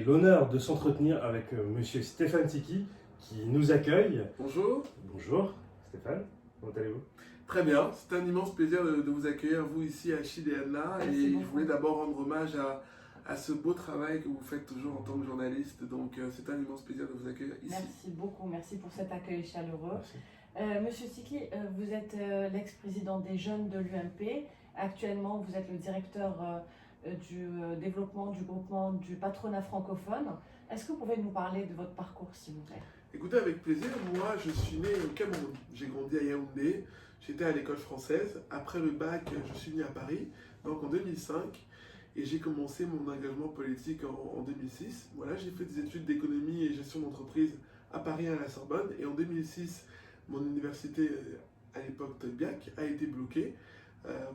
et l'honneur de s'entretenir avec Monsieur Stéphane Tiki qui nous accueille. Bonjour. Bonjour Stéphane, comment allez-vous? Très bien, c'est un immense plaisir de vous accueillir, vous ici à Chile et Anna. Et je voulais d'abord rendre hommage à ce beau travail que vous faites toujours en tant que journaliste. Donc c'est un immense plaisir de vous accueillir ici. Merci beaucoup, merci pour cet accueil chaleureux. Merci. Monsieur Tiki, vous êtes l'ex-président des jeunes de l'UMP. Actuellement, vous êtes le directeur du développement du groupement du patronat francophone. Est-ce que vous pouvez nous parler de votre parcours, s'il vous plaît? Écoutez, avec plaisir. Moi, je suis né au Cameroun. J'ai grandi à Yaoundé. J'étais à l'école française. Après le bac, je suis venu à Paris, donc en 2005. Et j'ai commencé mon engagement politique en 2006. Voilà, j'ai fait des études d'économie et gestion d'entreprise à Paris à la Sorbonne. Et en 2006, mon université, à l'époque TOEIC, a été bloquée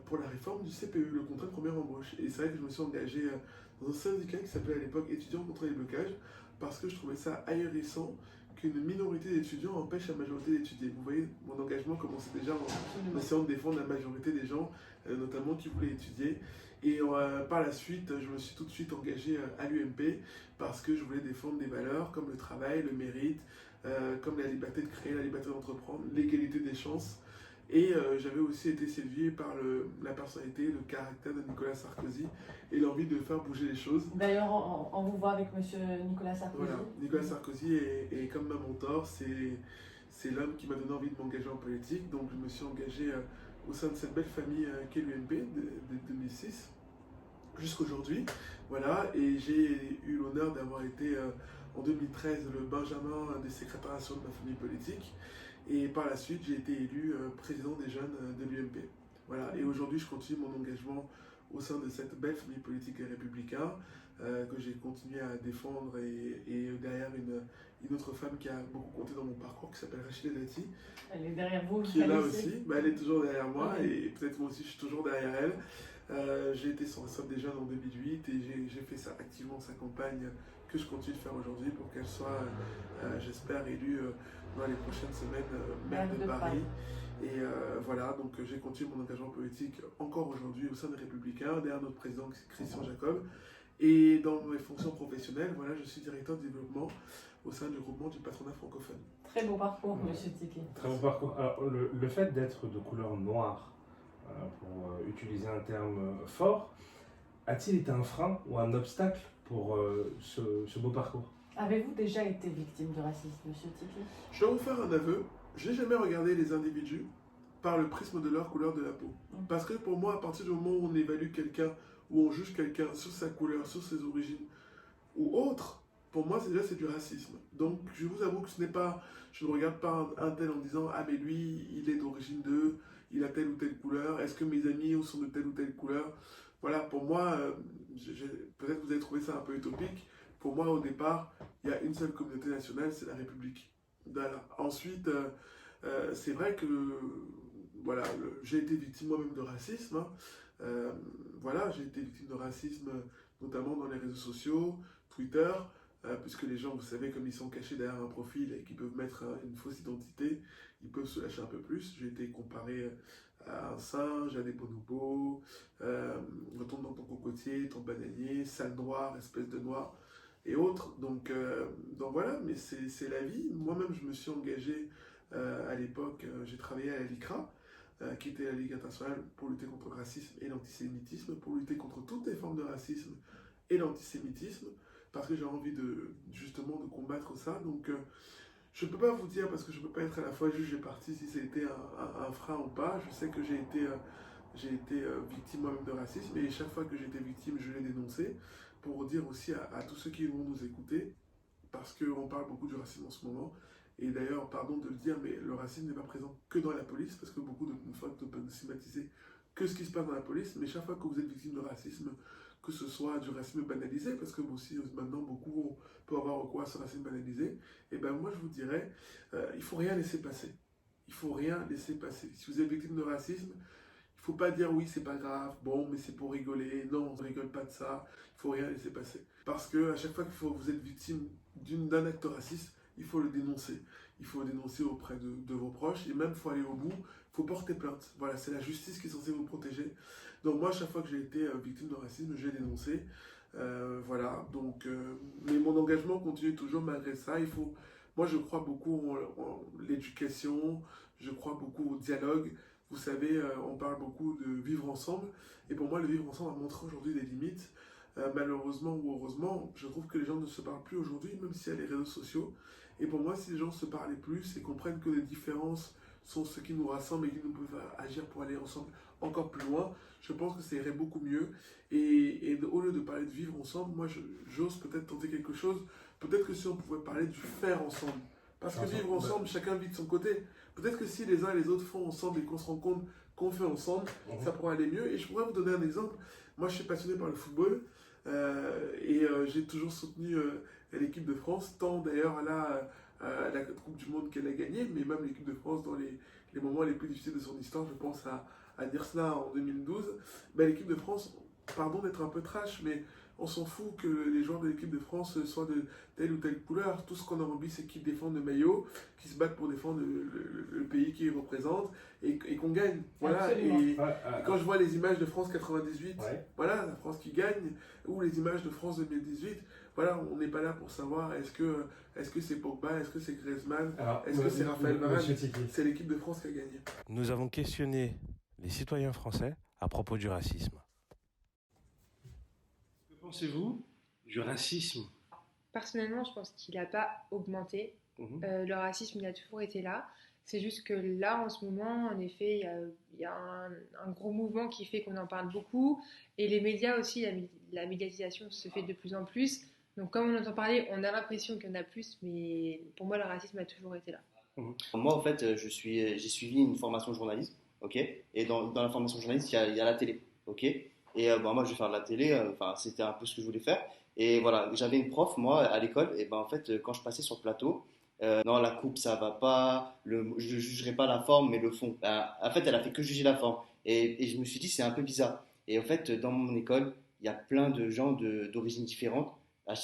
pour la réforme du CPE, le contrat de première embauche. Et c'est vrai que je me suis engagé dans un syndicat qui s'appelait à l'époque Étudiants contre les blocages, parce que je trouvais ça ahurissant qu'une minorité d'étudiants empêche la majorité d'étudier. Vous voyez, mon engagement commençait déjà en essayant de défendre la majorité des gens, notamment qui voulaient étudier. Et par la suite, je me suis tout de suite engagé à l'UMP parce que je voulais défendre des valeurs comme le travail, le mérite, comme la liberté de créer, la liberté d'entreprendre, l'égalité des chances. Et j'avais aussi été séduit par la personnalité, le caractère de Nicolas Sarkozy et l'envie de faire bouger les choses. D'ailleurs, on vous voit avec monsieur Nicolas Sarkozy. Voilà, Nicolas Sarkozy est comme ma mentor, c'est l'homme qui m'a donné envie de m'engager en politique. Donc je me suis engagé au sein de cette belle famille qu'est l'UMP de 2006 jusqu'aujourd'hui. Voilà, et j'ai eu l'honneur d'avoir été en 2013 le Benjamin des secrétaires nationaux de ma famille politique. Et par la suite, j'ai été élu président des jeunes de l'UMP. Voilà. Et aujourd'hui, je continue mon engagement au sein de cette belle famille politique et républicaine que j'ai continué à défendre. Et derrière une autre femme qui a beaucoup compté dans mon parcours, qui s'appelle Rachida Dati. Elle est derrière vous. Qui est là aussi. Bah, elle est toujours derrière moi Oui. et peut-être moi aussi, je suis toujours derrière elle. J'ai été son responsable des jeunes en 2008 et j'ai fait ça activement, sa campagne que je continue de faire aujourd'hui pour qu'elle soit, j'espère, élue dans les prochaines semaines maire de Paris. Et voilà, donc j'ai continué mon engagement politique encore aujourd'hui au sein des Républicains, derrière notre président Christian Jacob. Et dans mes fonctions professionnelles, voilà, je suis directeur de développement au sein du groupement du patronat francophone. Très beau parcours, monsieur Tiki. Très bon parcours. Alors, le fait d'être de couleur noire, pour utiliser un terme fort, a-t-il été un frein ou un obstacle pour ce beau parcours? Avez-vous déjà été victime de racisme, monsieur Tiki? Je dois vous faire un aveu. Je n'ai jamais regardé les individus par le prisme de leur couleur de la peau. Parce que pour moi, à partir du moment où on évalue quelqu'un, où on juge quelqu'un sur sa couleur, sur ses origines ou autre, pour moi, déjà, c'est du racisme. Donc, je vous avoue que ce n'est pas... Je ne regarde pas un tel en disant « Ah, mais lui, il est d'origine de... Il a telle ou telle couleur. Est-ce que mes amis sont de telle ou telle couleur ?» Voilà, pour moi, peut-être que vous avez trouvé ça un peu utopique. Pour moi, au départ, il y a une seule communauté nationale, c'est la République. Voilà. Ensuite, c'est vrai que voilà, j'ai été victime moi-même de racisme. Voilà, j'ai été victime de racisme, notamment dans les réseaux sociaux, Twitter, puisque les gens, vous savez, comme ils sont cachés derrière un profil et qu'ils peuvent mettre une fausse identité, ils peuvent se lâcher un peu plus. J'ai été comparé à un singe, à des bonobos, retourne dans ton cocotier, ton bananier, sale noir, espèce de noir, et autres. Donc voilà, mais c'est la vie. Moi-même, je me suis engagé à l'époque, j'ai travaillé à la LICRA, qui était la Ligue internationale pour lutter contre le racisme et l'antisémitisme, pour lutter contre toutes les formes de racisme et l'antisémitisme, parce que j'ai envie justement de combattre ça. Donc je ne peux pas vous dire, parce que je ne peux pas être à la fois juge et partie, si ça a été un frein ou pas. Je sais que j'ai été victime moi-même de racisme, et chaque fois que j'ai été victime, je l'ai dénoncé, pour dire aussi à tous ceux qui vont nous écouter, parce qu'on parle beaucoup du racisme en ce moment, et d'ailleurs, pardon de le dire, mais le racisme n'est pas présent que dans la police, parce que beaucoup de fois ne peuvent stigmatiser que ce qui se passe dans la police, mais chaque fois que vous êtes victime de racisme, que ce soit du racisme banalisé, parce que aussi maintenant beaucoup peuvent avoir recours à ce racisme banalisé, et ben moi je vous dirais, il ne faut rien laisser passer. Il ne faut rien laisser passer. Si vous êtes victime de racisme, il ne faut pas dire oui, c'est pas grave, bon, mais c'est pour rigoler. Non, on ne rigole pas de ça. Il ne faut rien laisser passer. Parce que à chaque fois que vous êtes victime d'un acte raciste, il faut le dénoncer. Il faut le dénoncer auprès de vos proches, et même il faut aller au bout. Il faut porter plainte. Voilà, c'est la justice qui est censée vous protéger. Donc moi, à chaque fois que j'ai été victime de racisme, j'ai dénoncé. Voilà, donc, mais mon engagement continue toujours malgré ça. Moi, je crois beaucoup en l'éducation, je crois beaucoup au dialogue. Vous savez, on parle beaucoup de vivre ensemble, et pour moi, le vivre ensemble a montré aujourd'hui des limites. Malheureusement ou heureusement, je trouve que les gens ne se parlent plus aujourd'hui, même s'il y a les réseaux sociaux. Et pour moi, si les gens se parlaient plus et comprennent que les différences sont ce qui nous rassemble et qui nous peuvent agir pour aller ensemble encore plus loin, je pense que ça irait beaucoup mieux. Et au lieu de parler de vivre ensemble, moi j'ose peut-être tenter quelque chose. Peut-être que si on pouvait parler du faire ensemble. Parce que vivre ensemble, chacun vit de son côté. Peut-être que si les uns et les autres font ensemble et qu'on se rend compte qu'on fait ensemble, ça pourrait aller mieux. Et je pourrais vous donner un exemple. Moi, je suis passionné par le football j'ai toujours soutenu l'équipe de France, tant d'ailleurs à la Coupe du Monde qu'elle a gagnée, mais même l'équipe de France dans les moments les plus difficiles de son histoire. Je pense à dire cela en 2012. Ben, l'équipe de France, pardon d'être un peu trash, mais on s'en fout que les joueurs de l'équipe de France soient de telle ou telle couleur. Tout ce qu'on a envie, c'est qu'ils défendent le maillot, qu'ils se battent pour défendre le pays qu'ils représentent et qu'on gagne. Voilà. Et quand je vois les images de France 98, voilà, la France qui gagne, ou les images de France 2018, voilà, on n'est pas là pour savoir est-ce que c'est Pogba, est-ce que c'est Griezmann, est-ce que c'est Raphaël Varane. C'est l'équipe de France qui a gagné. Nous avons questionné les citoyens français à propos du racisme. Que pensez-vous du racisme? Personnellement, je pense qu'il n'a pas augmenté. Le racisme, il a toujours été là. C'est juste que là, en ce moment, en effet, il y a un gros mouvement qui fait qu'on en parle beaucoup. Et les médias aussi, la médiatisation se fait de plus en plus. Donc, comme on entend parler, on a l'impression qu'il y en a plus. Mais pour moi, le racisme a toujours été là. Moi, en fait, j'ai suivi une formation de journalisme, ok. Et dans la formation de journalisme, il y a la télé, ok. Et moi, je vais faire de la télé. Enfin, c'était un peu ce que je voulais faire. Et voilà, j'avais une prof, moi, à l'école. Et ben, en fait, quand je passais sur le plateau, non, la coupe, ça va pas. Je ne jugerai pas la forme, mais le fond. Ben, en fait, elle a fait que juger la forme. Et je me suis dit, c'est un peu bizarre. Et en fait, dans mon école, il y a plein de gens d'origines différentes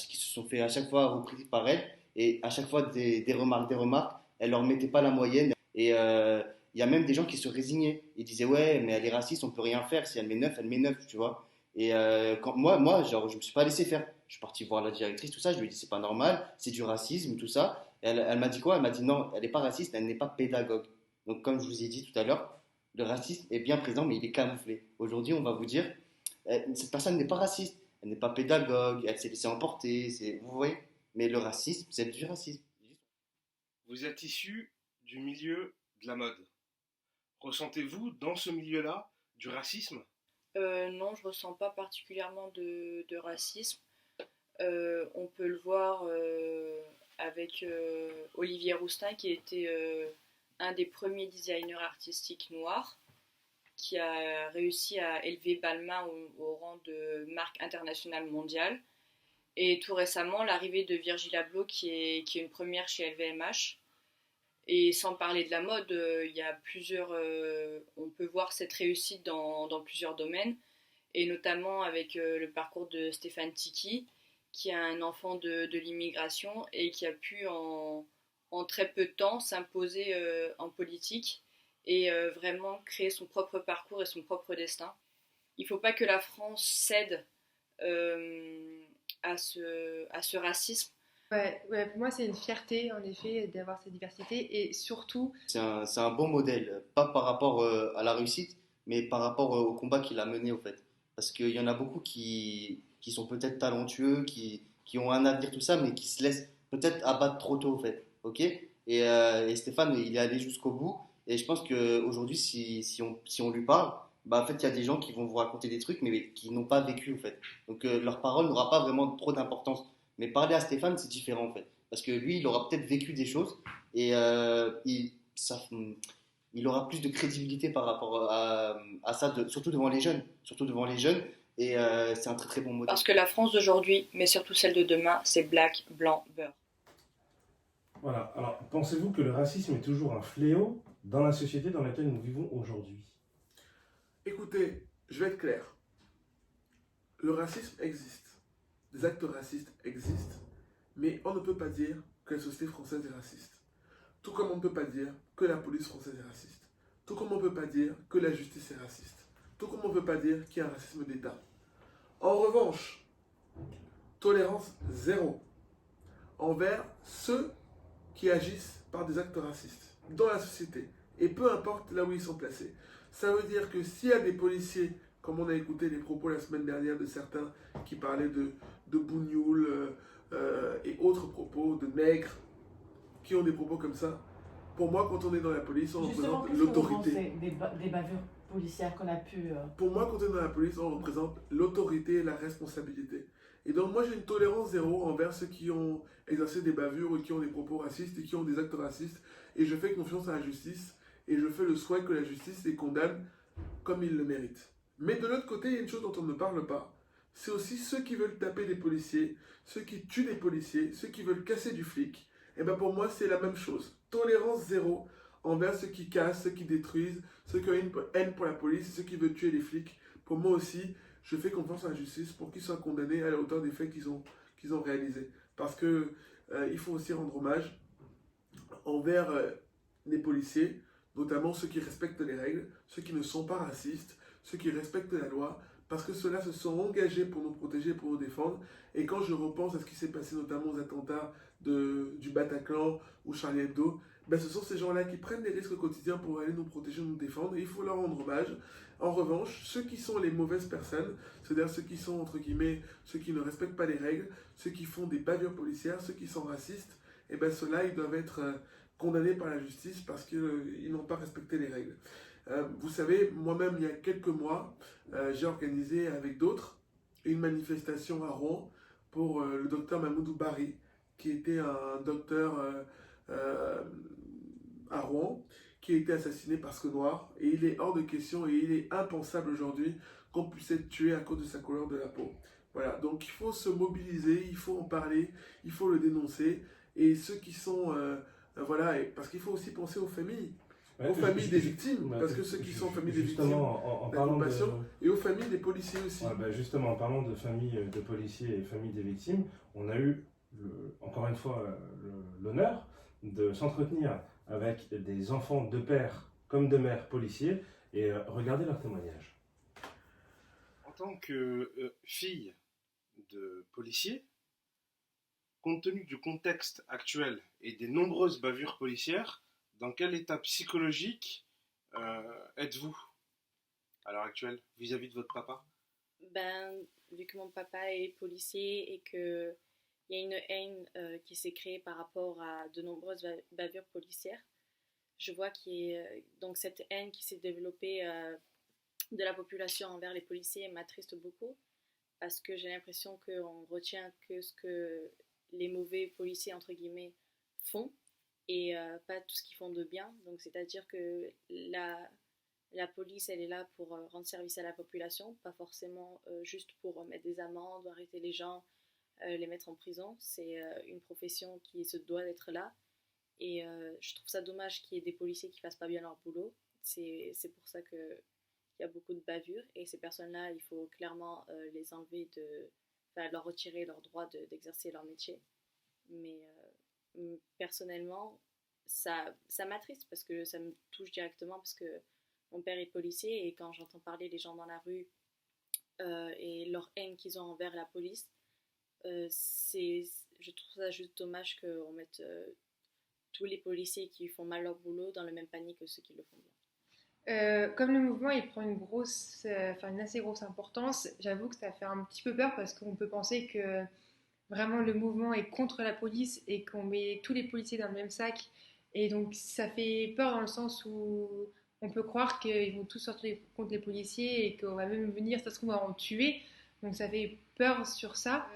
qui se sont fait à chaque fois reprises par elle. Et à chaque fois, des remarques. Elle leur mettait pas la moyenne. Et il y a même des gens qui se résignaient. Ils disaient, ouais, mais elle est raciste, on peut rien faire. Si elle met 9, elle met 9, tu vois. Et moi, genre, je me suis pas laissé faire. Je suis parti voir la directrice, tout ça. Je lui ai dit, c'est pas normal, c'est du racisme, tout ça. Elle m'a dit quoi? Elle m'a dit, non, elle n'est pas raciste, elle n'est pas pédagogue. Donc, comme je vous ai dit tout à l'heure, le racisme est bien présent, mais il est camouflé. Aujourd'hui, on va vous dire, cette personne n'est pas raciste, elle n'est pas pédagogue, elle s'est laissée emporter, vous voyez? Mais le racisme, c'est du racisme. Vous êtes issu du milieu de la mode. Ressentez-vous dans ce milieu-là du racisme? Non, je ressens pas particulièrement de racisme. On peut le voir avec Olivier Rousteing, qui était un des premiers designers artistiques noirs, qui a réussi à élever Balmain au rang de marque internationale mondiale. Et tout récemment, l'arrivée de Virgil Abloh, qui est une première chez LVMH. Et sans parler de la mode, il y a on peut voir cette réussite dans plusieurs domaines, et notamment avec le parcours de Stéphane Tiki, qui est un enfant de l'immigration et qui a pu en très peu de temps s'imposer en politique et vraiment créer son propre parcours et son propre destin. Il ne faut pas que la France cède à ce racisme. Ouais, pour moi, c'est une fierté, en effet, d'avoir cette diversité. Et surtout, c'est un bon modèle, pas par rapport à la réussite, mais par rapport au combat qu'il a mené, au fait. Parce qu'il y en a beaucoup qui sont peut-être talentueux, qui ont un avenir, tout ça, mais qui se laissent peut-être abattre trop tôt, au fait. Ok. Et Stéphane, il est allé jusqu'au bout. Et je pense qu'aujourd'hui, si on lui parle, bah, en fait, il y a des gens qui vont vous raconter des trucs, mais qui n'ont pas vécu, en fait. Donc, leur parole n'aura pas vraiment trop d'importance. Mais parler à Stéphane, c'est différent, en fait. Parce que lui, il aura peut-être vécu des choses et il aura plus de crédibilité par rapport à ça, surtout devant les jeunes. Surtout devant les jeunes. Et c'est un très très bon modèle. Parce que la France d'aujourd'hui, mais surtout celle de demain, c'est black, blanc, beurre. Voilà. Alors, pensez-vous que le racisme est toujours un fléau dans la société dans laquelle nous vivons aujourd'hui? Écoutez, je vais être clair. Le racisme existe. Des actes racistes existent. Mais on ne peut pas dire que la société française est raciste. Tout comme on ne peut pas dire que la police française est raciste. Tout comme on ne peut pas dire que la justice est raciste. Tout comme on ne peut pas dire qu'il y a un racisme d'État. En revanche, Tolérance zéro envers ceux qui agissent par des actes racistes dans la société. Et peu importe là où ils sont placés. Ça veut dire que s'il y a des policiers, comme on a écouté les propos la semaine dernière de certains qui parlaient de bougnoul et autres propos, de nègres, qui ont des propos comme ça, pour moi, quand on est dans la police, on Justement, représente qu'est-ce que vous l'autorité. pensez des bavures policières qu'on a pu... Pour moi, quand on est dans la police, on représente l'autorité et la responsabilité. Et donc, moi, j'ai une tolérance zéro envers ceux qui ont exercé des bavures ou qui ont des propos racistes et qui ont des actes racistes. Et je fais confiance à la justice et je fais le souhait que la justice les condamne comme ils le méritent. Mais de l'autre côté, il y a une chose dont on ne parle pas. C'est aussi ceux qui veulent taper des policiers, ceux qui tuent des policiers, ceux qui veulent casser du flic. Et bien pour moi, c'est la même chose. Tolérance zéro envers ceux qui cassent, ceux qui détruisent, ceux qui ont une haine pour la police, ceux qui veulent tuer les flics. Pour moi aussi, je fais confiance à la justice pour qu'ils soient condamnés à la hauteur des faits qu'ils ont réalisés. Parce que il faut aussi rendre hommage envers les policiers, notamment ceux qui respectent les règles, ceux qui ne sont pas racistes, ceux qui respectent la loi, parce que ceux-là se sont engagés pour nous protéger, pour nous défendre. Et quand je repense à ce qui s'est passé notamment aux attentats du Bataclan ou Charlie Hebdo, ben ce sont ces gens-là qui prennent des risques au quotidien pour aller nous protéger, nous défendre, et il faut leur rendre hommage. En revanche, ceux qui sont les mauvaises personnes, c'est-à-dire ceux qui sont, entre guillemets, ceux qui ne respectent pas les règles, ceux qui font des bavures policières, ceux qui sont racistes, et ben ceux-là, ils doivent être condamnés par la justice parce qu'ils n'ont pas respecté les règles. Vous savez, moi-même, il y a quelques mois, j'ai organisé avec d'autres une manifestation à Rouen pour le docteur Mahmoudou Bari, qui était un docteur à Rouen, qui a été assassiné parce que noir. Et il est hors de question et il est impensable aujourd'hui qu'on puisse être tué à cause de sa couleur de la peau. Voilà, donc il faut se mobiliser, il faut en parler, il faut le dénoncer. Et ceux qui sont... voilà, parce qu'il faut aussi penser aux familles. Aux familles des victimes, parce que ceux qui sont en famille des victimes, en parlant de... et aux familles des policiers aussi. Ouais, bah justement, en parlant de famille de policiers et famille des victimes, on a eu, encore une fois, l'honneur de s'entretenir avec des enfants de pères comme de mères policiers et regarder leurs témoignages. En tant que fille de policier, compte tenu du contexte actuel et des nombreuses bavures policières, dans quel état psychologique êtes-vous à l'heure actuelle vis-à-vis de votre papa? Vu que mon papa est policier et qu'il y a une haine qui s'est créée par rapport à de nombreuses bavures policières, je vois donc cette haine qui s'est développée de la population envers les policiers m'attriste beaucoup parce que j'ai l'impression qu'on retient que ce que les mauvais policiers, entre guillemets, font et pas tout ce qu'ils font de bien. Donc c'est-à-dire que la police, elle est là pour rendre service à la population, pas forcément juste pour mettre des amendes, arrêter les gens, les mettre en prison. C'est une profession qui se doit d'être là. Et je trouve ça dommage qu'il y ait des policiers qui fassent pas bien leur boulot. C'est pour ça qu'il y a beaucoup de bavures. Et ces personnes-là, il faut clairement les enlever, leur retirer leur droit d'exercer leur métier. Mais personnellement, ça m'attriste parce que ça me touche directement parce que mon père est policier et quand j'entends parler les gens dans la rue et leur haine qu'ils ont envers la police, je trouve ça juste dommage qu'on mette tous les policiers qui font mal leur boulot dans le même panier que ceux qui le font bien. Comme le mouvement il prend une assez grosse importance, j'avoue que ça fait un petit peu peur parce qu'on peut penser que vraiment le mouvement est contre la police et qu'on met tous les policiers dans le même sac. Et donc ça fait peur dans le sens où on peut croire qu'ils vont tous sortir contre les policiers et qu'on va même venir, ça se trouve, à en tuer. Donc ça fait peur sur ça.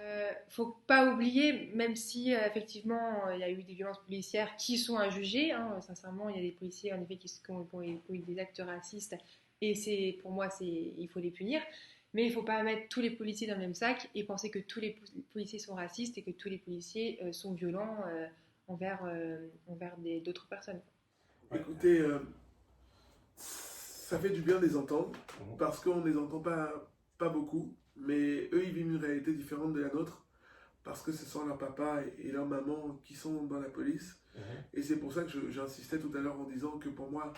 Faut pas oublier, même si effectivement il y a eu des violences policières qui sont à juger, hein, sincèrement il y a des policiers en effet qui ont eu des actes racistes et pour moi il faut les punir. Mais il ne faut pas mettre tous les policiers dans le même sac et penser que tous les policiers sont racistes et que tous les policiers sont violents envers d'autres personnes. Écoutez, ça fait du bien de les entendre parce qu'on ne les entend pas beaucoup, mais eux ils vivent une réalité différente de la nôtre parce que ce sont leur papa et leur maman qui sont dans la police. Et c'est pour ça que j'insistais tout à l'heure en disant que pour moi,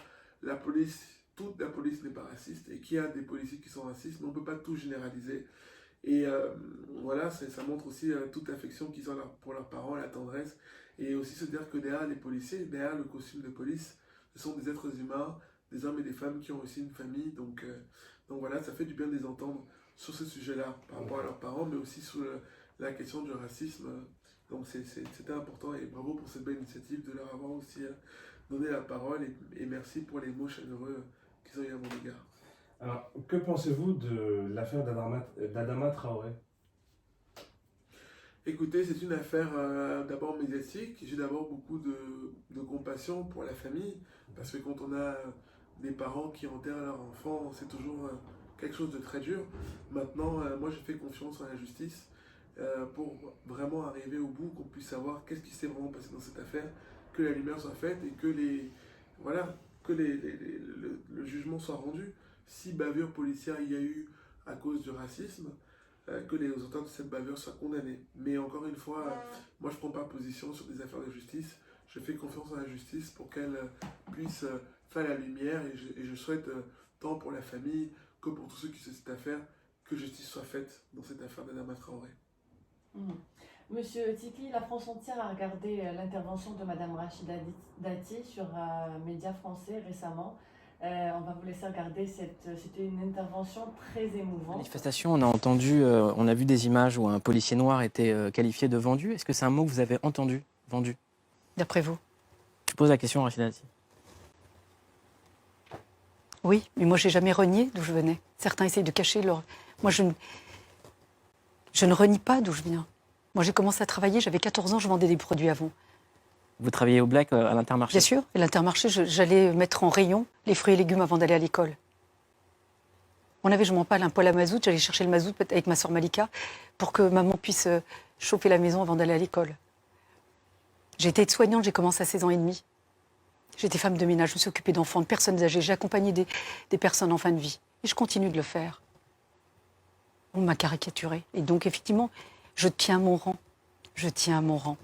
toute la police n'est pas raciste et qu'il y a des policiers qui sont racistes, mais on ne peut pas tout généraliser. Et voilà, ça montre aussi toute l'affection qu'ils ont pour leurs parents, la tendresse. Et aussi se dire que derrière les policiers, derrière le costume de police, ce sont des êtres humains, des hommes et des femmes qui ont aussi une famille. Donc voilà, ça fait du bien de les entendre sur ce sujet-là, par rapport à leurs parents, mais aussi sur la question du racisme. Donc c'était important et bravo pour cette belle initiative de leur avoir aussi donné la parole et merci pour les mots chaleureux qu'ils ont eu à mon égard. Alors, que pensez-vous de l'affaire d'Adama Traoré? Écoutez, c'est une affaire d'abord médiatique. J'ai d'abord beaucoup de compassion pour la famille, parce que quand on a des parents qui enterrent leur enfant, c'est toujours quelque chose de très dur. Maintenant, moi je fais confiance en la justice pour vraiment arriver au bout, qu'on puisse savoir qu'est-ce qui s'est vraiment passé dans cette affaire, que la lumière soit faite et que le jugement soit rendu. Si bavure policière il y a eu à cause du racisme, que les auteurs de cette bavure soient condamnés. Mais encore une fois, moi je ne prends pas position sur des affaires de justice. Je fais confiance à la justice pour qu'elle puisse faire la lumière et je souhaite tant pour la famille que pour tous ceux qui sont cette affaire, que justice soit faite dans cette affaire d'Adama Traoré. Monsieur Tikli, la France entière a regardé l'intervention de Madame Rachida Dati sur un média français récemment. On va vous laisser regarder, c'était une intervention très émouvante. Manifestation, on a vu des images où un policier noir était qualifié de vendu. Est-ce que c'est un mot que vous avez entendu, vendu? D'après vous? Je pose la question à Rachida Dati. Oui, mais moi j'ai jamais renié d'où je venais. Certains essayent de cacher leur... Moi je ne renie pas d'où je viens. Moi j'ai commencé à travailler, j'avais 14 ans, je vendais des produits avant. Vous travaillez au Black à l'Intermarché? Bien sûr, et l'Intermarché, j'allais mettre en rayon les fruits et légumes avant d'aller à l'école. On avait, je m'en parle, un poêle à mazout, j'allais chercher le mazout avec ma soeur Malika pour que maman puisse chauffer la maison avant d'aller à l'école. J'ai été aide-soignante, j'ai commencé à 16 ans et demi. J'étais femme de ménage, je me suis occupée d'enfants, de personnes âgées, j'ai accompagné des personnes en fin de vie. Et je continue de le faire. On m'a caricaturée. Et donc, effectivement, je tiens mon rang. Je tiens mon rang.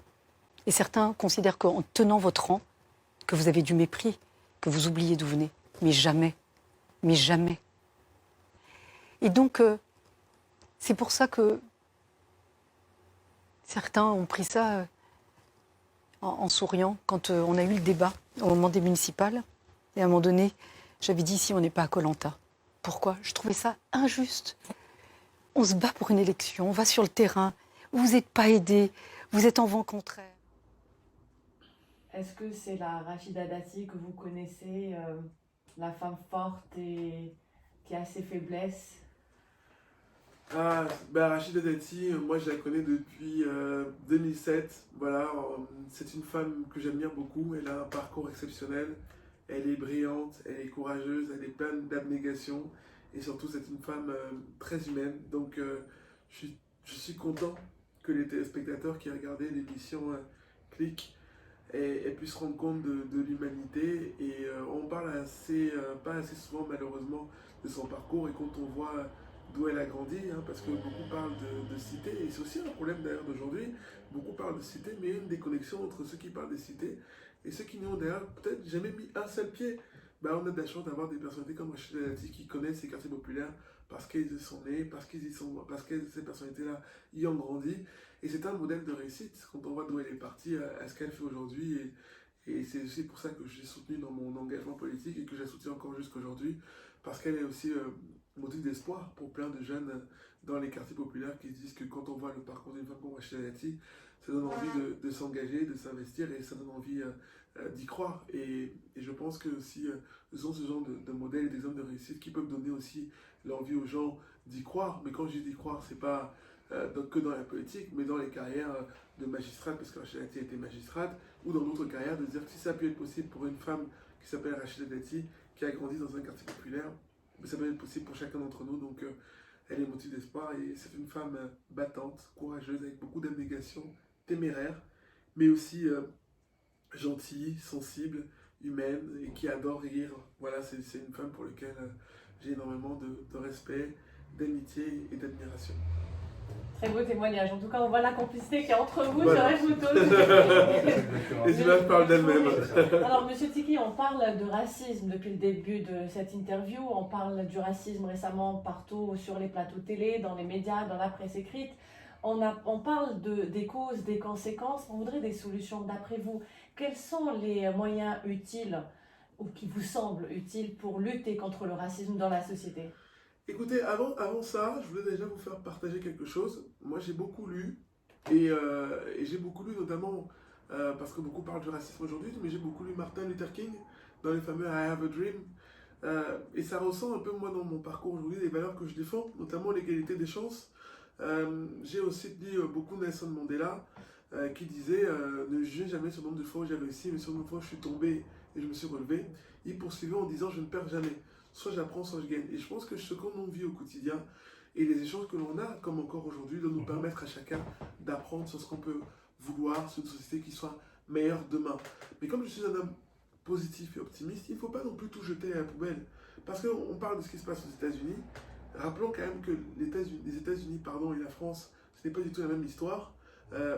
Et certains considèrent qu'en tenant votre rang, que vous avez du mépris, que vous oubliez d'où vous venez. Mais jamais. Mais jamais. Et donc, c'est pour ça que certains ont pris ça en souriant quand on a eu le débat au moment des municipales. Et à un moment donné, j'avais dit ici, on n'est pas à Koh-Lanta. Pourquoi? Je trouvais ça injuste. On se bat pour une élection, on va sur le terrain, vous n'êtes pas aidés, vous êtes en vent contraire. Est-ce que c'est la Rachida Dati que vous connaissez, la femme forte et qui a ses faiblesses? Rachida Dati, moi je la connais depuis 2007. Voilà, c'est une femme que j'admire beaucoup. Elle a un parcours exceptionnel. Elle est brillante, elle est courageuse, elle est pleine d'abnégation. Et surtout, c'est une femme très humaine. Donc, je suis content que les téléspectateurs qui regardaient l'émission Click et puissent se rendre compte de l'humanité. Et on parle pas assez souvent, malheureusement, de son parcours. Et quand on voit d'où elle a grandi, parce que beaucoup parlent de cité, et c'est aussi un problème d'ailleurs d'aujourd'hui, beaucoup parlent de cité, mais il y a une déconnexion entre ceux qui parlent de cité et ceux qui n'ont d'ailleurs peut-être jamais mis un seul pied. On a de la chance d'avoir des personnalités comme Rachida Dati qui connaissent ces quartiers populaires parce qu'ils y sont nés, parce que ces personnalités-là y ont grandi. Et c'est un modèle de réussite quand on voit d'où elle est partie à ce qu'elle fait aujourd'hui. Et c'est aussi pour ça que je l'ai soutenue dans mon engagement politique et que je la soutiens encore jusqu'à aujourd'hui, parce qu'elle est aussi motif d'espoir pour plein de jeunes dans les quartiers populaires qui se disent que quand on voit le parcours d'une femme comme Rachida Dati, ça donne envie de s'engager, de s'investir et ça donne envie d'y croire. Et je pense que aussi, ce sont ce genre de modèles et d'exemples de réussite qui peuvent donner aussi l'envie aux gens d'y croire. Mais quand je dis d'y croire, c'est pas que dans la politique, mais dans les carrières de magistrate, parce que Rachida Dati était magistrate, ou dans d'autres carrières, de dire que si ça peut être possible pour une femme qui s'appelle Rachida Dati, qui a grandi dans un quartier populaire, ça peut être possible pour chacun d'entre nous. Donc elle est motif d'espoir et c'est une femme battante, courageuse, avec beaucoup d'abnégation, téméraire, mais aussi gentille, sensible, humaine et qui adore rire. Voilà, c'est une femme pour laquelle j'ai énormément de respect, d'amitié et d'admiration. Très beau témoignage. En tout cas, on voit la complicité qu'il y a entre vous, Voilà. Georges Mouton. Les images parlent d'elles-mêmes. Alors, Monsieur Tiki, on parle de racisme depuis le début de cette interview. On parle du racisme récemment partout sur les plateaux télé, dans les médias, dans la presse écrite. On parle des causes, des conséquences. On voudrait des solutions. D'après vous, quels sont les moyens utiles ou qui vous semblent utiles pour lutter contre le racisme dans la société? Écoutez, avant ça, je voulais déjà vous faire partager quelque chose. Moi, j'ai beaucoup lu, et j'ai beaucoup lu notamment, parce que beaucoup parlent du racisme aujourd'hui, mais j'ai beaucoup lu Martin Luther King dans les fameux I Have a Dream. Et ça ressent un peu, moi, dans mon parcours aujourd'hui, les valeurs que je défends, notamment l'égalité des chances. J'ai aussi dit beaucoup Nelson Mandela, qui disait ne jugez jamais sur le nombre de fois où j'ai réussi, mais sur le nombre de fois où je suis tombé et je me suis relevé. Il poursuivait en disant je ne perds jamais. Soit j'apprends, soit je gagne. Et je pense que ce qu'on vit au quotidien et les échanges que l'on a, comme encore aujourd'hui, doivent nous permettre à chacun d'apprendre sur ce qu'on peut vouloir, sur une société qui soit meilleure demain. Mais comme je suis un homme positif et optimiste, il ne faut pas non plus tout jeter à la poubelle. Parce qu'on parle de ce qui se passe aux États-Unis. Rappelons quand même que les États-Unis et la France, ce n'est pas du tout la même histoire.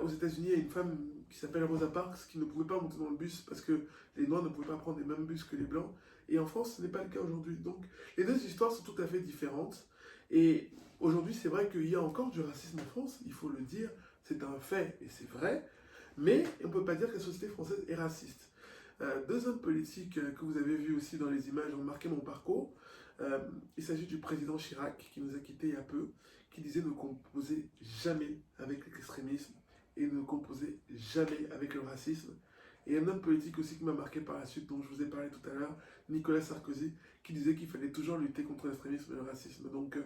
Aux États-Unis, il y a une femme qui s'appelle Rosa Parks qui ne pouvait pas monter dans le bus parce que les Noirs ne pouvaient pas prendre les mêmes bus que les Blancs. Et en France, ce n'est pas le cas aujourd'hui. Donc, les deux histoires sont tout à fait différentes. Et aujourd'hui, c'est vrai qu'il y a encore du racisme en France, il faut le dire. C'est un fait et c'est vrai. Mais on ne peut pas dire que la société française est raciste. Deux hommes politiques que vous avez vus aussi dans les images ont marqué mon parcours. Il s'agit du président Chirac, qui nous a quittés il y a peu, qui disait ne composer jamais avec l'extrémisme et ne composer jamais avec le racisme. Et un homme politique aussi qui m'a marqué par la suite, dont je vous ai parlé tout à l'heure, Nicolas Sarkozy, qui disait qu'il fallait toujours lutter contre l'extrémisme et le racisme. Donc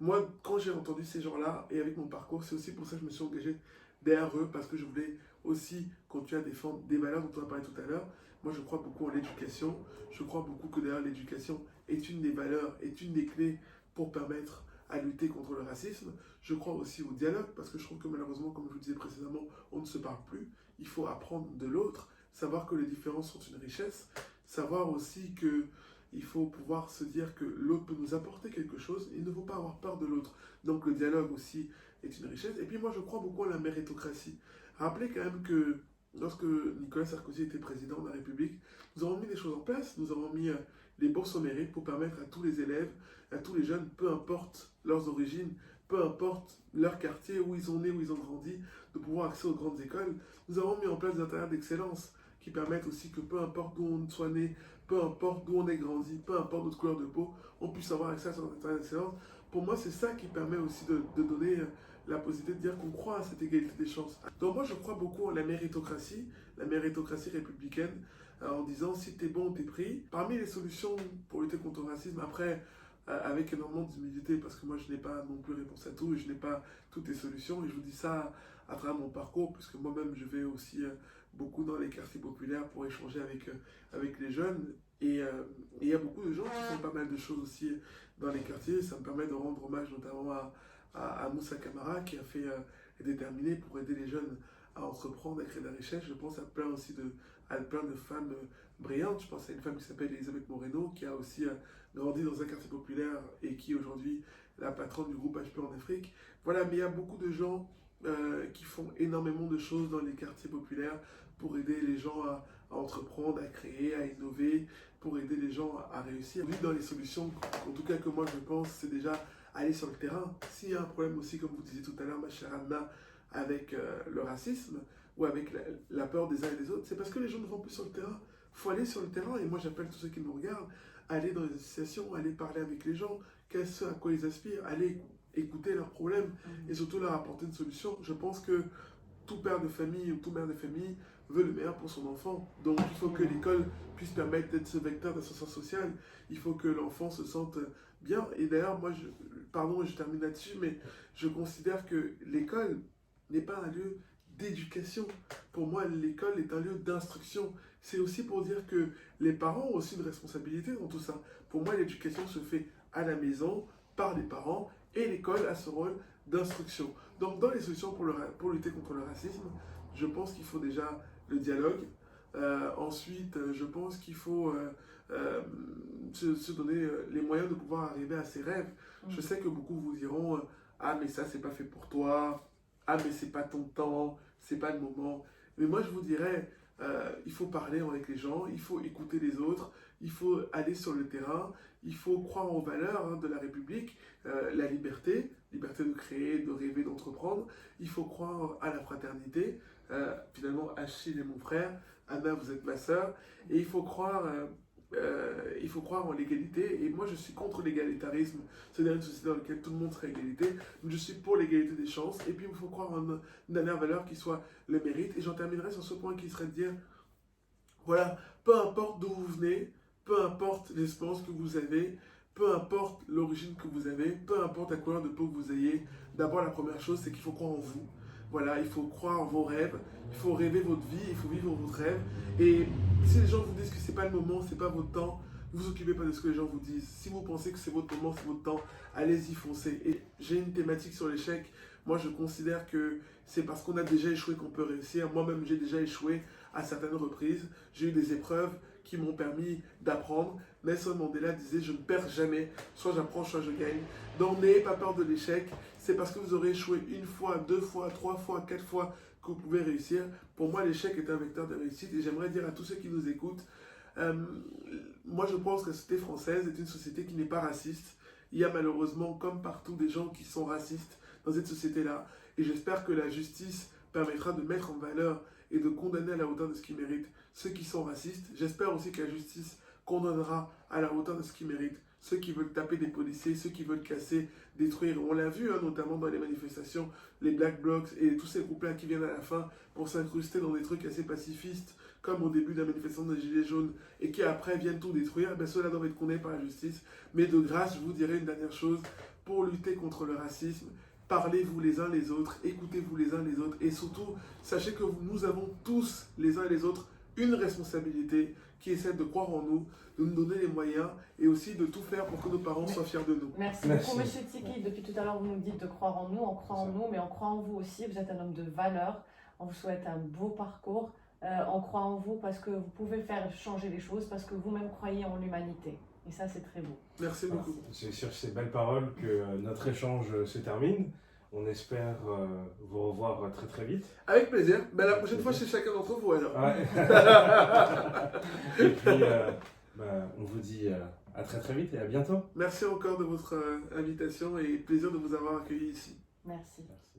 moi, quand j'ai entendu ces gens-là, et avec mon parcours, c'est aussi pour ça que je me suis engagé derrière eux, parce que je voulais aussi continuer à défendre des valeurs dont on a parlé tout à l'heure. Moi, je crois beaucoup en l'éducation. Je crois beaucoup que d'ailleurs l'éducation est une des valeurs, est une des clés pour permettre à lutter contre le racisme. Je crois aussi au dialogue, parce que je trouve que malheureusement, comme je vous disais précédemment, on ne se parle plus. Il faut apprendre de l'autre, savoir que les différences sont une richesse, savoir aussi qu'il faut pouvoir se dire que l'autre peut nous apporter quelque chose, il ne faut pas avoir peur de l'autre. Donc le dialogue aussi est une richesse. Et puis moi, je crois beaucoup à la méritocratie. Rappelez quand même que lorsque Nicolas Sarkozy était président de la République, nous avons mis des choses en place. Nous avons mis les bourses au mérite pour permettre à tous les élèves, à tous les jeunes, peu importe leurs origines, peu importe leur quartier, où ils sont nés, où ils ont grandi, de pouvoir accéder aux grandes écoles. Nous avons mis en place des internats d'excellence qui permettent aussi que peu importe d'où on soit né, peu importe d'où on est grandi, peu importe notre couleur de peau, on puisse avoir accès à cet internat d'excellence. Pour moi, c'est ça qui permet aussi de donner la possibilité de dire qu'on croit à cette égalité des chances. Donc moi, je crois beaucoup en la méritocratie républicaine, en disant si t'es bon, t'es pris. Parmi les solutions pour lutter contre le racisme, après, avec énormément d'humilité, parce que moi, je n'ai pas non plus réponse à tout, et je n'ai pas toutes les solutions, et je vous dis ça à travers mon parcours, puisque moi-même, je vais aussi beaucoup dans les quartiers populaires pour échanger avec les jeunes, et il y a beaucoup de gens qui font pas mal de choses aussi dans les quartiers. Ça me permet de rendre hommage notamment à Moussa Camara, qui a fait est déterminé pour aider les jeunes à entreprendre, à créer de la richesse. Je pense à plein de femmes brillantes. Je pense à une femme qui s'appelle Elisabeth Moreno, qui a aussi grandi dans un quartier populaire et qui est aujourd'hui la patronne du groupe HP en Afrique. Voilà, mais il y a beaucoup de gens qui font énormément de choses dans les quartiers populaires pour aider les gens à entreprendre, à créer, à innover, pour aider les gens à réussir. Oui, dans les solutions, en tout cas que moi je pense, c'est déjà aller sur le terrain. S'il y a un problème aussi, comme vous disiez tout à l'heure, ma chère Anna, avec le racisme ou avec la peur des uns et des autres, c'est parce que les gens ne vont plus sur le terrain. Il faut aller sur le terrain, et moi j'appelle tous ceux qui nous regardent, aller dans les associations, aller parler avec les gens, qu'est-ce à quoi ils aspirent, aller écouter leurs problèmes et surtout leur apporter une solution. Je pense que tout père de famille ou tout mère de famille veut le meilleur pour son enfant. Donc il faut que l'école puisse permettre d'être ce vecteur d'ascension sociale. Il faut que l'enfant se sente bien. Et d'ailleurs, moi, je termine là-dessus, mais je considère que l'école n'est pas un lieu d'éducation. Pour moi, l'école est un lieu d'instruction. C'est aussi pour dire que les parents ont aussi une responsabilité dans tout ça. Pour moi, l'éducation se fait à la maison, par les parents, et l'école a ce rôle d'instruction. Donc, dans les solutions pour lutter contre le racisme, je pense qu'il faut déjà le dialogue. Ensuite, je pense qu'il faut se donner les moyens de pouvoir arriver à ses rêves. Je sais que beaucoup vous diront ah mais ça c'est pas fait pour toi, ah mais c'est pas ton temps, c'est pas le moment. Mais moi je vous dirais, il faut parler avec les gens, il faut écouter les autres, il faut aller sur le terrain, il faut croire aux valeurs de la République, la liberté de créer, de rêver, d'entreprendre. Il faut croire à la fraternité. Finalement, Achille est mon frère, Anna, vous êtes ma sœur. Et il faut croire en l'égalité. Et moi, je suis contre l'égalitarisme. C'est-à-dire une société dans laquelle tout le monde serait égalité. Je suis pour l'égalité des chances. Et puis, il faut croire en une dernière valeur qui soit le mérite. Et j'en terminerai sur ce point qui serait de dire, voilà, peu importe d'où vous venez, peu importe l'espérance que vous avez, peu importe l'origine que vous avez, peu importe la couleur de peau que vous ayez, d'abord la première chose c'est qu'il faut croire en vous. Voilà, il faut croire en vos rêves, il faut rêver votre vie, il faut vivre votre rêve. Et si les gens vous disent que c'est pas le moment, c'est pas votre temps, ne vous occupez pas de ce que les gens vous disent. Si vous pensez que c'est votre moment, c'est votre temps, allez-y, foncez. Et j'ai une thématique sur l'échec. Moi, je considère que c'est parce qu'on a déjà échoué qu'on peut réussir. Moi-même, j'ai déjà échoué à certaines reprises. J'ai eu des épreuves qui m'ont permis d'apprendre. Nelson Mandela disait, je ne perds jamais, soit j'apprends, soit je gagne. Donc n'ayez pas peur de l'échec, c'est parce que vous aurez échoué une fois, 2 fois, 3 fois, 4 fois que vous pouvez réussir. Pour moi, l'échec est un vecteur de réussite et j'aimerais dire à tous ceux qui nous écoutent, moi je pense que la société française est une société qui n'est pas raciste. Il y a malheureusement, comme partout, des gens qui sont racistes dans cette société-là. Et j'espère que la justice permettra de mettre en valeur et de condamner à la hauteur de ce qu'ils méritent ceux qui sont racistes. J'espère aussi que la justice condamnera à la hauteur de ce qu'ils méritent ceux qui veulent taper des policiers, ceux qui veulent casser, détruire. On l'a vu, notamment dans les manifestations, les Black Blocs et tous ces groupes-là qui viennent à la fin pour s'incruster dans des trucs assez pacifistes, comme au début de la manifestation des Gilets jaunes, et qui après viennent tout détruire. Ceux-là doivent être condamnés par la justice. Mais de grâce, je vous dirai une dernière chose, pour lutter contre le racisme, parlez-vous les uns les autres, écoutez-vous les uns les autres, et surtout, sachez que nous avons tous, les uns et les autres, une responsabilité qui est celle de croire en nous, de nous donner les moyens et aussi de tout faire pour que nos parents soient fiers de nous. Merci beaucoup, Monsieur Tiki. Depuis tout à l'heure, vous nous dites de croire en nous, on croit en nous, mais on croit en vous aussi. Vous êtes un homme de valeur. On vous souhaite un beau parcours. On croit en vous parce que vous pouvez faire changer les choses, parce que vous-même croyez en l'humanité. Et ça, c'est très beau. Merci beaucoup. C'est sur ces belles paroles que notre échange se termine. On espère vous revoir très très vite. Avec plaisir. La prochaine fois, chez chacun d'entre vous alors. Ouais. Et puis, on vous dit à très très vite et à bientôt. Merci encore de votre invitation et plaisir de vous avoir accueilli ici. Merci. Merci.